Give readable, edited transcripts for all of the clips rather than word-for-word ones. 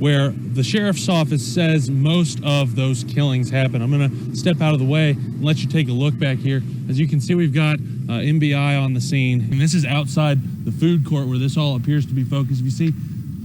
where the sheriff's office says most of those killings happen. I'm going to step out of the way and let you take a look back here. As you can see, we've got MBI on the scene, and this is outside the food court where this all appears to be focused. If you see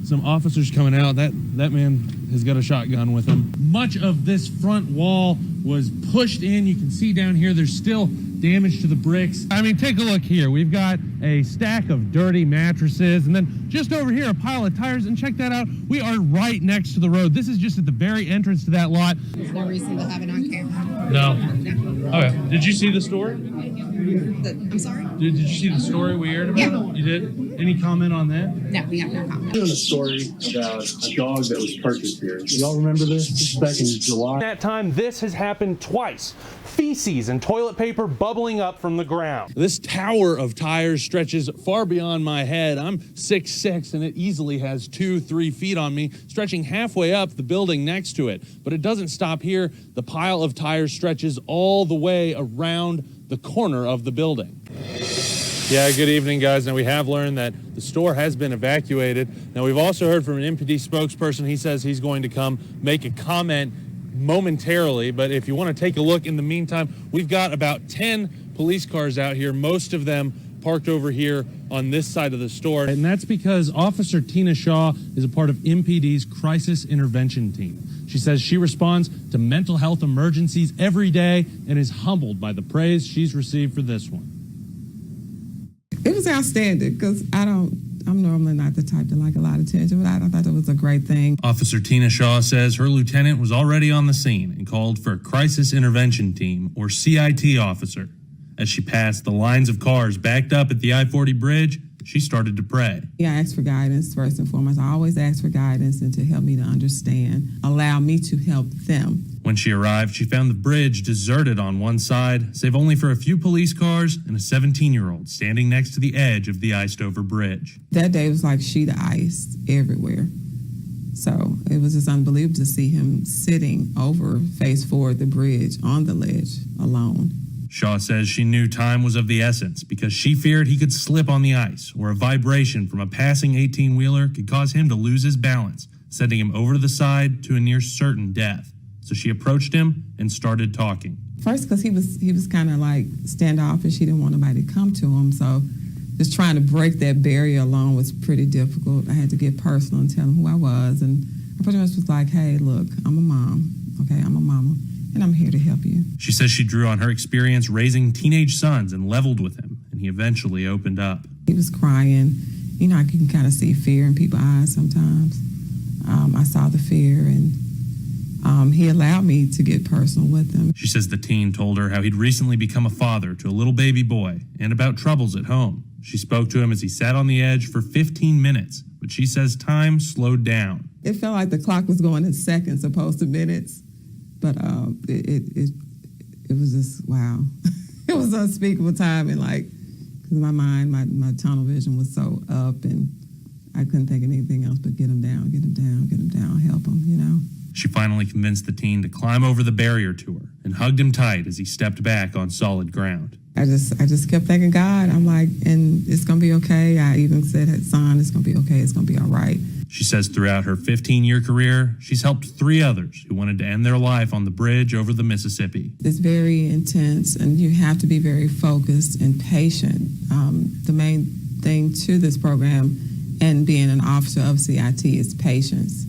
some officers coming out, that man has got a shotgun with him. Much of this front wall was pushed in. You can see down here there's still damage to the bricks. I mean, take a look here. We've got a stack of dirty mattresses, and then just over here a pile of tires, and check that out. We are right next to the road. This is just at the very entrance to that lot. There's no reason to have it on camera. No. Okay. Did you see the story? I'm sorry? Did you see the story we aired about? Yeah. You did? Any comment on that? No, we have no comment. Doing a story about a dog that was purchased here. Y'all remember this? This is back in July. That time, this has happened twice. Feces and toilet paper bubbling up from the ground. This tower of tires stretches far beyond my head. I'm 6'6", and it easily has 2-3 feet on me, stretching halfway up the building next to it. But it doesn't stop here. The pile of tires stretches all the way around the corner of the building. Yeah, good evening, guys. Now, we have learned that the store has been evacuated. Now, we've also heard from an MPD spokesperson. He says he's going to come make a comment momentarily, but if you want to take a look in the meantime, we've got about 10 police cars out here, most of them parked over here on this side of the store. And that's because Officer Tina Shaw is a part of MPD's crisis intervention team. She says she responds to mental health emergencies every day and is humbled by the praise she's received for this one. It was outstanding because I'm normally not the type to like a lot of attention, but I thought it was a great thing. Officer Tina Shaw says her lieutenant was already on the scene and called for a crisis intervention team, or CIT officer. As she passed the lines of cars backed up at the I-40 bridge, she started to pray. Yeah, I asked for guidance first and foremost. I always ask for guidance and to help me to understand, allow me to help them. When she arrived, she found the bridge deserted on one side, save only for a few police cars and a 17-year-old standing next to the edge of the iced-over bridge. That day was like sheet of ice everywhere. So it was just unbelievable to see him sitting over, face forward, the bridge on the ledge alone. Shaw says she knew time was of the essence because she feared he could slip on the ice, or a vibration from a passing 18-wheeler could cause him to lose his balance, sending him over to the side to a near certain death. So she approached him and started talking. First, because he was kind of like standoffish. He didn't want nobody to come to him. So just trying to break that barrier alone was pretty difficult. I had to get personal and tell him who I was. And I pretty much was like, hey, look, I'm a mom. Okay, I'm a mama, and I'm here to help you. She says she drew on her experience raising teenage sons and leveled with him, and he eventually opened up. He was crying. You know, I can kind of see fear in people's eyes sometimes. I saw the fear, and he allowed me to get personal with him. She says the teen told her how he'd recently become a father to a little baby boy and about troubles at home. She spoke to him as he sat on the edge for 15 minutes, but she says time slowed down. It felt like the clock was going in seconds opposed to minutes, but it was just, wow. It was unspeakable time, and like, because my mind, my tunnel vision was so up, and I couldn't think of anything else but get him down, help him, you know. She finally convinced the teen to climb over the barrier to her and hugged him tight as he stepped back on solid ground. I just kept thanking God. I'm like, and it's going to be okay. I even said, son, it's going to be okay. It's going to be all right. She says throughout her 15-year career, she's helped 3 others who wanted to end their life on the bridge over the Mississippi. It's very intense, and you have to be very focused and patient. The main thing to this program and being an officer of CIT is patience.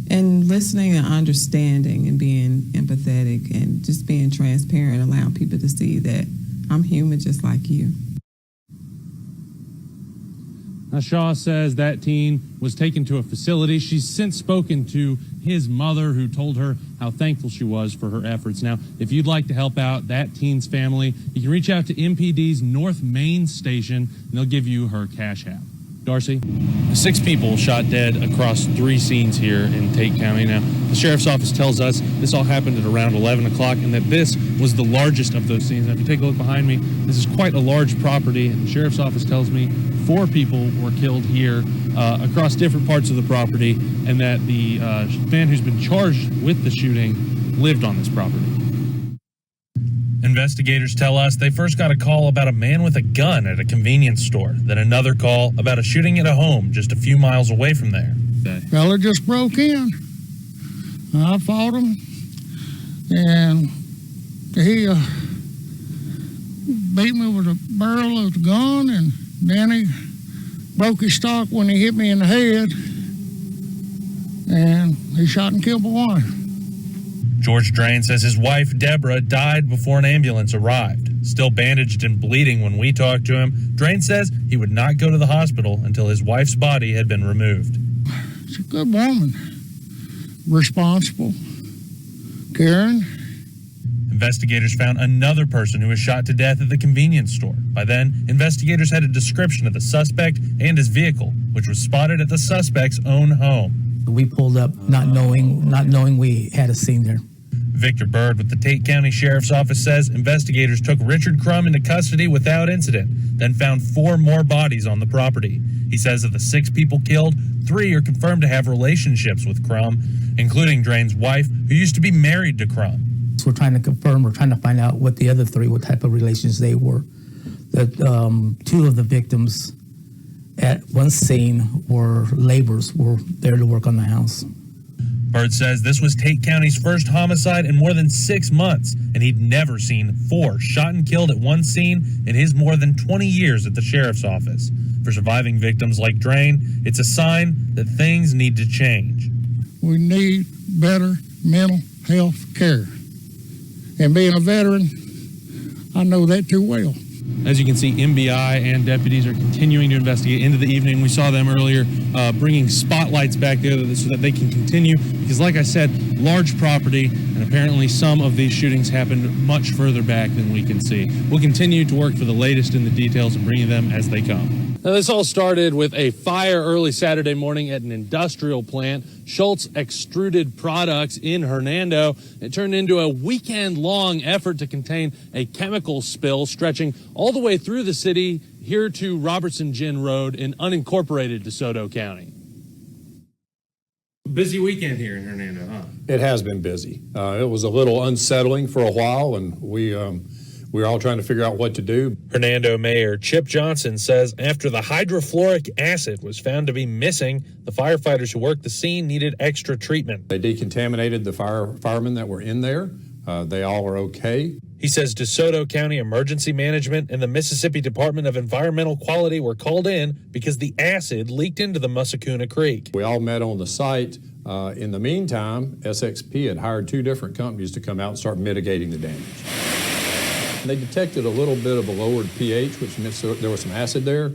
And listening and understanding and being empathetic and just being transparent, allowing people to see that I'm human just like you. Now, Shaw says that teen was taken to a facility. She's since spoken to his mother, who told her how thankful she was for her efforts. Now, if you'd like to help out that teen's family, you can reach out to MPD's North Main Station, and they'll give you her cash app. Darcy? 6 people shot dead across 3 scenes here in Tate County. Now, the sheriff's office tells us this all happened at around 11 o'clock and that this was the largest of those scenes. Now, if you take a look behind me, this is quite a large property, and the sheriff's office tells me 4 people were killed here across different parts of the property, and that the man who's been charged with the shooting lived on this property. Investigators tell us they first got a call about a man with a gun at a convenience store, then another call about a shooting at a home just a few miles away from there. birthday. Fella just broke in. I fought him, and he beat me with a barrel of the gun, and then he broke his stock when he hit me in the head, and he shot and killed my wife. George Drain says his wife, Deborah, died before an ambulance arrived. Still bandaged and bleeding when we talked to him, Drain says he would not go to the hospital until his wife's body had been removed. She's a good woman, responsible, caring. Investigators found another person who was shot to death at the convenience store. By then, investigators had a description of the suspect and his vehicle, which was spotted at the suspect's own home. We pulled up not knowing we had a scene there. Victor Bird with the Tate County Sheriff's Office says investigators took Richard Crum into custody without incident, then found 4 more bodies on the property. He says of the 6 people killed, 3 are confirmed to have relationships with Crum, including Drain's wife, who used to be married to Crum. So we're trying to confirm, we're trying to find out what the other 3, what type of relations they were. That 2 of the victims at one scene were laborers, were there to work on the house. Bird says this was Tate County's first homicide in more than 6 months, and he'd never seen 4 shot and killed at one scene in his more than 20 years at the sheriff's office. For surviving victims like Drain, it's a sign that things need to change. We need better mental health care. And being a veteran, I know that too well. As you can see, MBI and deputies are continuing to investigate into the evening. We saw them earlier bringing spotlights back there so that they can continue. Because like I said, large property, and apparently some of these shootings happened much further back than we can see. We'll continue to work for the latest in the details and bring you them as they come. Now, this all started with a fire early Saturday morning at an industrial plant, Schultz Extruded Products in Hernando. It turned into a weekend-long effort to contain a chemical spill stretching all the way through the city here to Robertson Gin Road in unincorporated DeSoto County. Busy weekend here in Hernando, huh? It has been busy. It was a little unsettling for a while, and we were all trying to figure out what to do. Hernando Mayor Chip Johnson says after the hydrofluoric acid was found to be missing, the firefighters who worked the scene needed extra treatment. They decontaminated the firemen that were in there. They all are okay. He says DeSoto County Emergency Management and the Mississippi Department of Environmental Quality were called in because the acid leaked into the Muscatuna Creek. We all met on the site. In the meantime, SXP had hired 2 different companies to come out and start mitigating the damage. They detected a little bit of a lowered pH, which meant there was some acid there.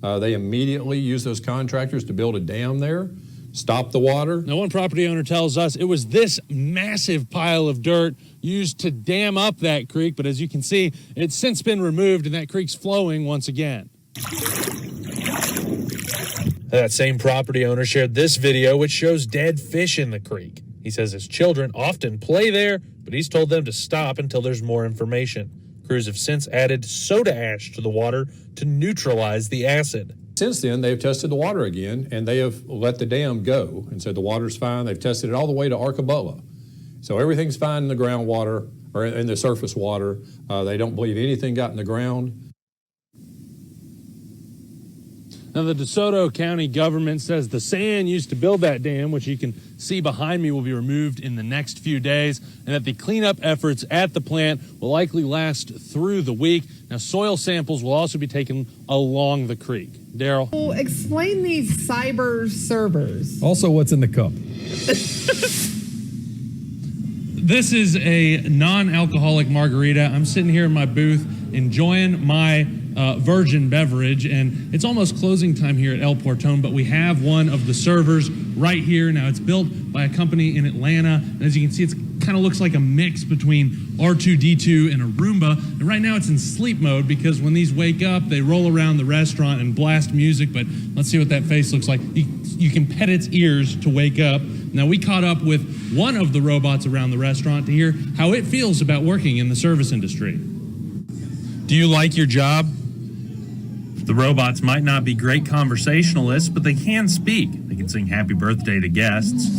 They immediately used those contractors to build a dam there, stop the water. Now, one property owner tells us it was this massive pile of dirt used to dam up that creek, but as you can see, it's since been removed and that creek's flowing once again. That same property owner shared this video which shows dead fish in the creek. He says his children often play there, but he's told them to stop until there's more information. Crews have since added soda ash to the water to neutralize the acid. Since then, they've tested the water again, and they have let the dam go and said the water's fine. They've tested it all the way to Arcabella. So everything's fine in the groundwater or in the surface water. They don't believe anything got in the ground. Now, the DeSoto County government says the sand used to build that dam, which you can see behind me, will be removed in the next few days, and that the cleanup efforts at the plant will likely last through the week. Now, soil samples will also be taken along the creek. Daryl? Well, explain these cyber servers. Also, what's in the cup? This is a non-alcoholic margarita. I'm sitting here in my booth enjoying my virgin beverage, and it's almost closing time here at El Portone, but we have one of the servers right here. Now, it's built by a company in Atlanta, and as you can see, it kind of looks like a mix between R2-D2 and a Roomba, and right now it's in sleep mode because when these wake up, they roll around the restaurant and blast music, but let's see what that face looks like. You can pet its ears to wake up. Now, we caught up with one of the robots around the restaurant to hear how it feels about working in the service industry. Do you like your job? The robots might not be great conversationalists, but they can speak. They can sing happy birthday to guests.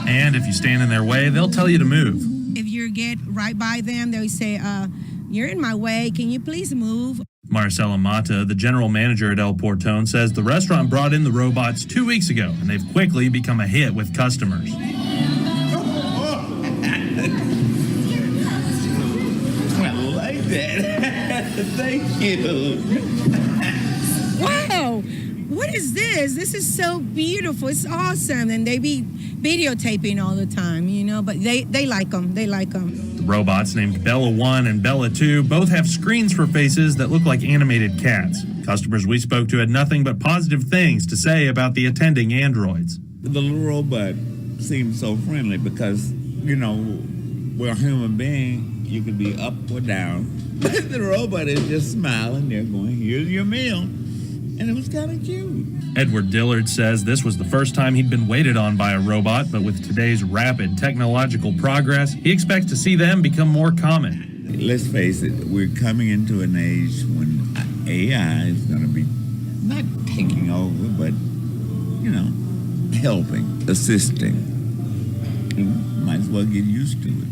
And if you stand in their way, they'll tell you to move. If you get right by them, they'll say, You're in my way. Can you please move? Marcela Mata, the general manager at El Portone, says the restaurant brought in the robots 2 weeks ago, and they've quickly become a hit with customers. I like that. Thank you. Wow. What is this? This is so beautiful. It's awesome. And they be videotaping all the time, you know, but they like them. They like them. The robots named Bella 1 and Bella 2 both have screens for faces that look like animated cats. Customers we spoke to had nothing but positive things to say about the attending androids. The little robot seems so friendly because, you know, we're a human being. You could be up or down. But the robot is just smiling. They're going, here's your meal. And it was kind of cute. Edward Dillard says this was the first time he'd been waited on by a robot, but with today's rapid technological progress, he expects to see them become more common. Let's face it, we're coming into an age when AI is going to be not taking over, but, you know, helping, assisting. You might as well get used to it.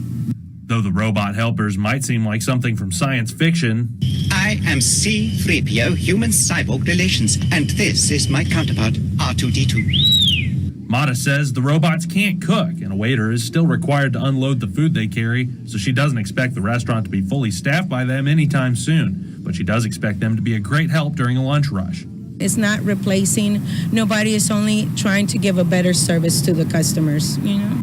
Though the robot helpers might seem like something from science fiction. I am C-3PO, human-cyborg relations, and this is my counterpart, R2-D2. Mata says the robots can't cook, and a waiter is still required to unload the food they carry, so she doesn't expect the restaurant to be fully staffed by them anytime soon. But she does expect them to be a great help during a lunch rush. It's not replacing. Nobody is only trying to give a better service to the customers, you know.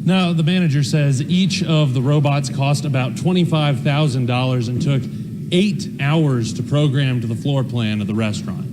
Now, the manager says each of the robots cost about $25,000 and took 8 hours to program to the floor plan of the restaurant.